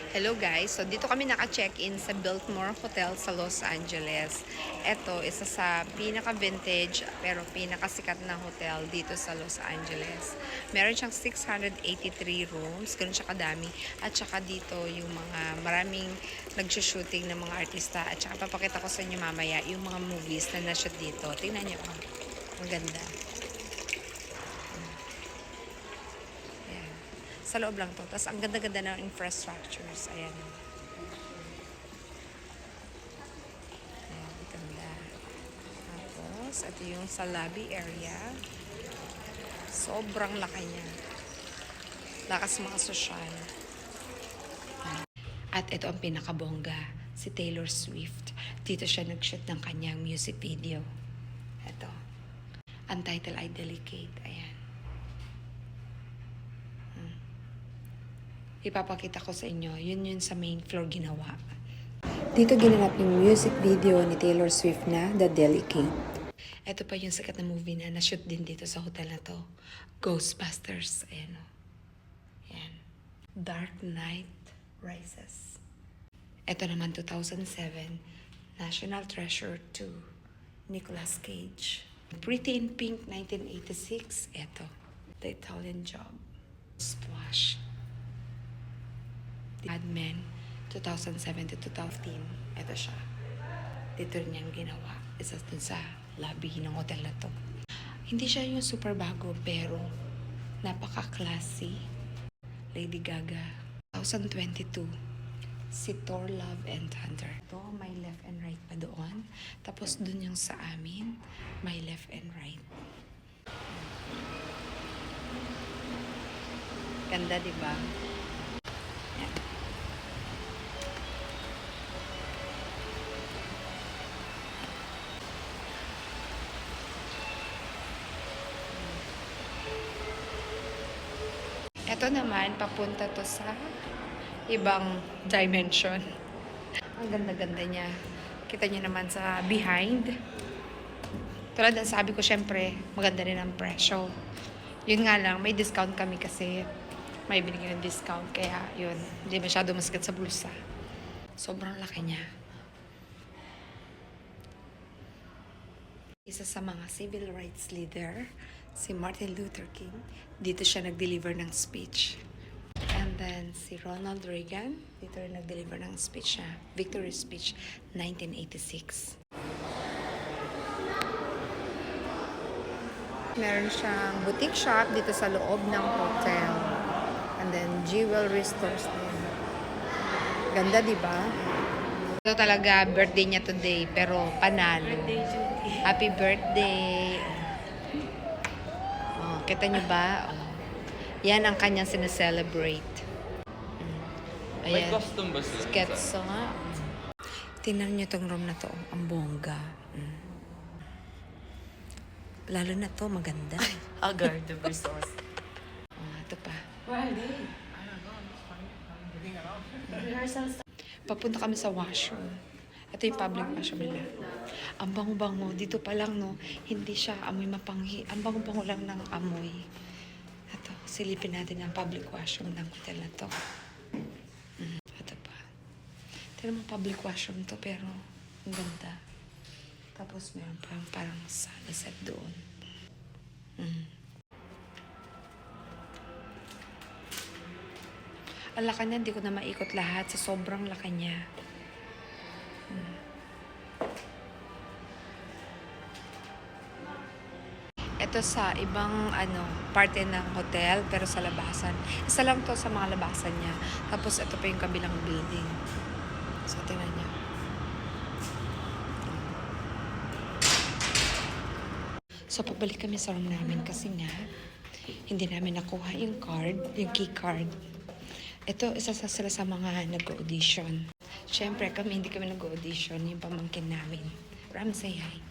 Hello guys, so dito kami naka-check-in sa Biltmore Hotel sa Los Angeles. Ito, isa sa pinaka-vintage pero pinakasikat na hotel dito sa Los Angeles. Meron siyang 683 rooms, ganun siya kadami. At saka dito yung mga maraming nag-shooting ng mga artista. At saka papakita ko sa inyo mamaya yung mga movies na na-shoot dito. Tingnan niyo, ang ganda. Sa loob lang to. Tapos ang ganda-ganda ng infrastructures. Ayan. Ayan, ganda. Tapos, ito yung sa lobby area. Sobrang laki niya. Lakas mga sosyal. At ito ang pinakabongga. Si Taylor Swift. Dito siya nag-shoot ng kanyang music video. Ito. Ang title ay Delicate. Ayan. Ipapakita ko sa inyo, yun sa main floor ginawa. Dito ginanap yung music video ni Taylor Swift na The Delicate. Ito pa yung sikat na movie na na-shoot din dito sa hotel na to. Ghostbusters. Ayan o. Ayan. Dark Knight Rises. Ito naman 2007, National Treasure 2, Nicolas Cage. Pretty in Pink 1986. Ito. The Italian Job. Splash. Mad Men, 2007 to 2015. Ito siya. Dito niyang ginawa. Isa dun sa lobby ng hotel na to. Hindi siya yung super bago, pero napaka-classy. Lady Gaga. 2022. Si Thor, Love and Thunder. Ito, may left and right pa doon. Tapos dun yung sa amin, may left and right. Ganda, diba? Yan. Ito naman, papunta to sa ibang dimension. Ang ganda-ganda niya. Kita niyo naman sa behind. Tulad ng sabi ko, syempre, maganda rin ang presyo. Yun nga lang, may discount kami kasi may binigyan ng discount. Kaya yun, hindi masyado masakit sa bulsa. Sobrang laki niya. Isa sa mga civil rights leader, si Martin Luther King, dito siya nag-deliver ng speech. And then si Ronald Reagan, dito rin nag-deliver ng speech niya, victory speech, 1986. Meron siyang boutique shop dito sa loob ng hotel. And then jewelry stores din. Ganda, di ba? Ito talaga birthday niya today, pero panalo. Birthday, Judy. Happy birthday. Oh, kita niyo ba? Oh. Yan ang kanyang sineselebrate. May custom ba sila? Sketso nga. Tingnan niyo tong room na to. Ang bongga. Lalo na to, maganda. Agar, the resource. Oh, ito pa. Where are they? Rehearsals. Papunta kami sa washroom. Ito yung public washroom nila. Ang bango-bango. Dito pa lang, no, hindi siya amoy mapanghi. Ang bango-bango lang ng amoy. Ito, silipin natin ang public washroom ng hotel na to. Ito pa. Ito naman public washroom to, pero ang ganda. Tapos meron pa parang sunset doon. Ang laki niya, hindi ko na maikot lahat sa sobrang laki niya. Ito sa ibang parte ng hotel, pero sa labasan. Isa lang to sa mga labasan niya. Tapos ito pa yung kabilang building. So, tingnan niya. So, pabalik kami sa room namin kasi nga, hindi namin nakuha yung card, yung key card. Ito, isa sila sa mga nag-audition. Siyempre, hindi kami nag-audition, yung pamangkin namin. Ram, say hi.